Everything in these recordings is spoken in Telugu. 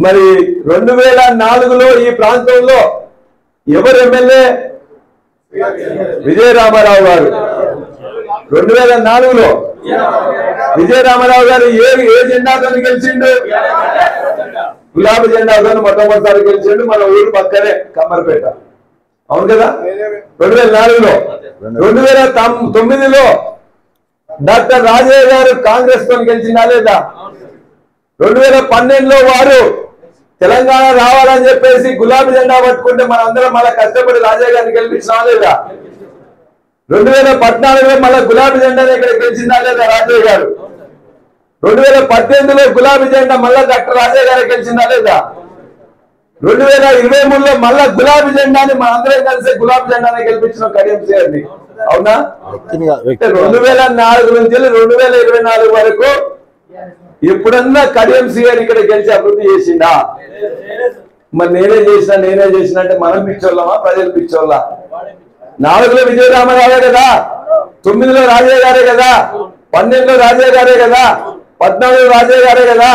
మరి 2004లో ఈ ప్రాంతంలో ఎవరు ఎమ్మెల్యే? విజయరామారావు గారు. 2004లో విజయరామారావు గారు ఏ జెండాతో గెలిచిండు? గులాబీ జెండాతో మొట్టమొదటిసారి గెలిచిండు. మన ఊరు పక్కనే కమ్మరపేట. అవును కదా? 2004లో. 2009లో డాక్టర్ రాజయ్య గారు కాంగ్రెస్ తో గెలిచిందా లేదా? 2012లో వారు తెలంగాణ రావాలని చెప్పేసి గులాబీ జెండా పట్టుకుంటే మనందరం మళ్ళీ కష్టపడి రాజయ్య గారిని గెలిపించినా లేదా? 2014లో మళ్ళీ గులాబీ జెండాని ఇక్కడ గెలిచిందా లేదా రాజయ్య గారు? 2018లో గులాబీ జెండా మళ్ళా డాక్టర్ రాజయ్య గారు గెలిచిందా లేదా? 2023లో మళ్ళా గులాబీ జెండాని మనందరం కలిసి గులాబీ జెండాని గెలిపించిన కడియం గారిని. అవునా? 2004 నుంచి 2024 వరకు ఎప్పుడన్నా కడియం గారు ఇక్కడ గెలిచి అభివృద్ధి చేసిందా? మరి నేనే చేసిన అంటే మనం పిచ్చోళ్ళమా ప్రజలు పిచ్చోళ్ళ? 4లో విజయరామారావే కదా, 9లో రాజయ్య గారే కదా, 12లో రాజయ్య గారే కదా, 14లో రాజయ్య గారే కదా,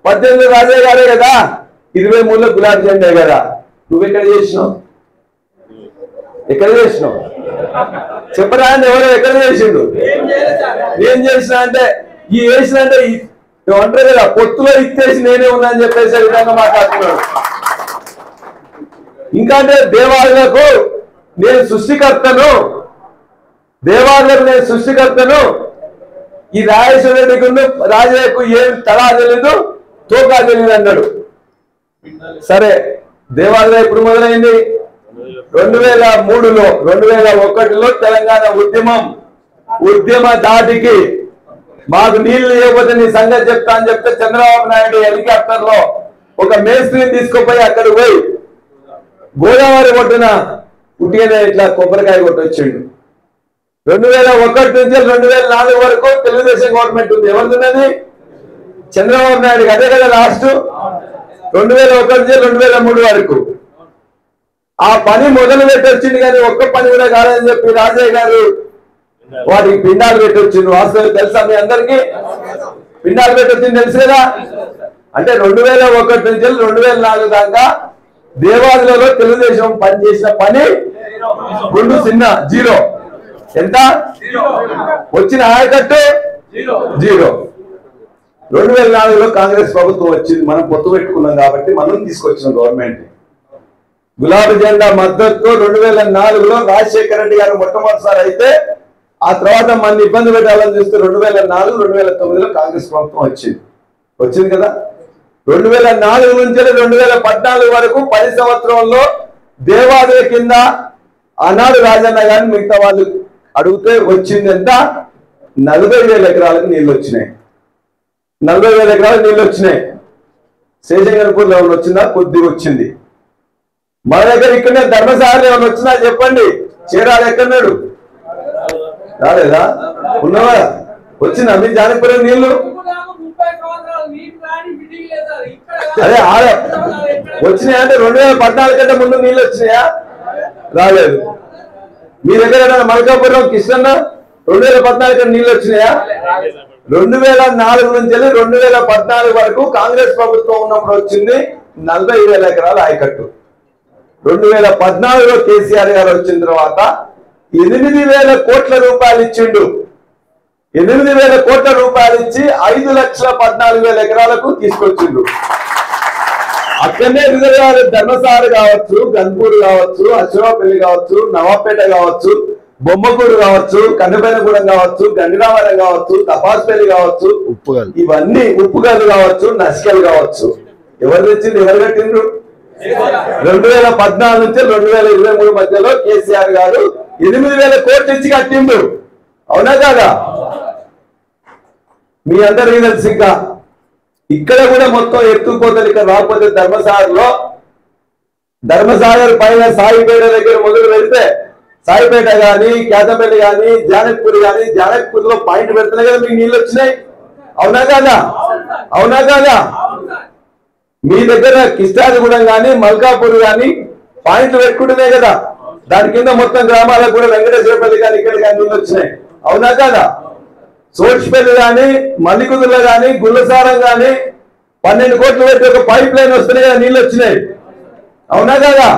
18లో రాజయ్య గారే కదా, 23లో గులాబీ జెండా కదా. నువ్వెక్కడ చేసినావు? ఎక్కడ చేసినావు చెప్పరా? ఎవరో ఎక్కడ చేసిండు? ఏం చేసినా అంటే ఈ వేసిన అంటే అంటారు కదా, పొత్తులో ఇచ్చేసి నేనే ఉన్నా అని చెప్పేసి విధంగా మాట్లాడుతున్నాడు. ఇంకా అంటే దేవాలయాలకు నేను సృష్టికర్తను, దేవాలయాలకు నేను సృష్టికర్తను. ఈ రాజేశ్వర రెడ్డికి రాజయ్యకు ఏం తలా తెలియదు, తోకా తెలియదు అన్నాడు. సరే, దేవాలయం ఎప్పుడు మొదలైంది? 2003లో. 2001లో తెలంగాణ ఉద్యమ దాటికి మాకు నీళ్లు లేకపోతే నీ సంగతి చెప్తా అని చెప్తే చంద్రబాబు నాయుడు హెలికాప్టర్ లో ఒక మేస్త్రిని తీసుకుపోయి అక్కడ పోయి గోదావరి ఒడ్డున పుట్టిన ఇట్లా కొబ్బరికాయ కొట్టొచ్చిండు. 2001 నుంచి 2004 వరకు తెలుగుదేశం గవర్నమెంట్ ఉంది. ఎవరిది? చంద్రబాబు నాయుడు. అదే కదా లాస్ట్ 2001 నుంచి 2003 వరకు ఆ పని మొదలు పెట్టొచ్చింది. కానీ ఒక్క పని కూడా కాదని చెప్పి రాజయ్య గారు వాటికి పిండాలు పెట్టొచ్చింది. వాస్తవం తెలుసా మీ అందరికీ? పిండాలు పెట్టొచ్చింది తెలుసు కదా. అంటే 2001 నుంచి 2004 దాకా దేవాలయంలో తెలుగుదేశం పనిచేసిన పని గుండు చిన్న జీరో. ఎంత వచ్చిన ఆయకట్టు? జీరో. 2004లో కాంగ్రెస్ ప్రభుత్వం వచ్చింది. మనం పొత్తు పెట్టుకున్నాం కాబట్టి మనం తీసుకొచ్చిన గవర్నమెంట్. గులాబీ జెండా మద్దతు 2004లో రాజశేఖర రెడ్డి గారు మొట్టమొదటిసారి అయితే, ఆ తర్వాత మన ఇబ్బంది పెట్టాలని చూస్తే 2004, 2009లో కాంగ్రెస్ ప్రభుత్వం వచ్చింది కదా. 2004 నుంచి 2014 వరకు 10 సంవత్సరంలో దేవాలయ కింద ఆనాడు రాజన్న గారిని మిగతా వాళ్ళు అడిగితే వచ్చింది ఎంత? 40,000 ఎకరాలకు నీళ్ళు వచ్చినాయి. 40,000 ఎకరాలకు నీళ్ళు వచ్చినాయి. శేషంగర్పూర్లో ఏమైనా వచ్చిందా? కొద్దిగా వచ్చింది. మన దగ్గర ఇక్కడనే ధర్మసాగర్ ఏమైనా వచ్చినా చెప్పండి. చీరాలు ఎక్కడున్నాడు? రాలేదా? ఉన్నవా? వచ్చిందా మీ జానపురం నీళ్లు? అదే వచ్చినాయా అంటే 2014 కంటే ముందు నీళ్ళు వచ్చినాయా? రాలేదు. మీ దగ్గర మల్కాపురం కృష్ణన్న 2014 కంటే నీళ్ళు వచ్చినాయా? 2004 నుంచి 2014 వరకు కాంగ్రెస్ ప్రభుత్వం ఉన్నప్పుడు వచ్చింది 40,000 ఎకరాల ఆయకట్టు. 2014లో కేసీఆర్ గారు వచ్చిన తర్వాత 8,000 కోట్ల రూపాయలు ఇచ్చిండు. 8,000 కోట్ల రూపాయలు ఇచ్చి 5,14,000 ఎకరాలకు తీసుకొచ్చిండు. అక్కడనే రిజర్వాయర్ ధర్మసాగర్ కావచ్చు, గన్పూర్ కావచ్చు, అశ్వరాపల్లి కావచ్చు, నవాపేట కావచ్చు, బొమ్మకూరు కావచ్చు, కన్నపైనగూడెం కావచ్చు, గండిరామరం కావచ్చు, తపాస్పల్లి కావచ్చు, ఇవన్నీ ఉప్పుగల్లు కావచ్చు, నసికలు కావచ్చు. ఎవరు తెచ్చింది? ఎవరు కట్టిండ్రు? 2014 నుంచి 2023 మధ్యలో కేసీఆర్ గారు 8,000 కోట్లు ఇచ్చి కట్టిండు. అవునా కాదా? మీ అందరికీ తెలుసు. ఇంకా ఇక్కడ కూడా మొత్తం ఎత్తుకుపోతారు. ఇక్కడ రాకపోతే ధర్మసాగర్ పైన సాయిపేట దగ్గర మొదలు పెడితే సాయిపేట గాని, కేతపల్లి గాని, జానక్పూర్ గాని, జానక్పూర్ లో పాయింట్ పెడుతున్నాయి కదా మీకు నీళ్ళు వచ్చినాయి. అవునా కాదా? అవునా కాదా? మీ దగ్గర కిష్టాదిగూడెం గాని, మల్కాపూర్ గాని పాయింట్లు పెట్టుకుంటున్నాయి కదా. దాని కింద మొత్తం గ్రామాలకు కూడా వెంకటేశ్వరపల్లి కానీ ఇక్కడ కానీ నీళ్ళు వచ్చినాయి. అవునా కాదా? సోడ్చిపల్లి గాని, మల్లికుదుర్ల గాని, గుల్లసారం గాని, 12 కోట్లు పెట్టి ఒక పైప్ లైన్ వస్తున్నాయి కదా, నీళ్ళు వచ్చినాయి, అవునా కదా?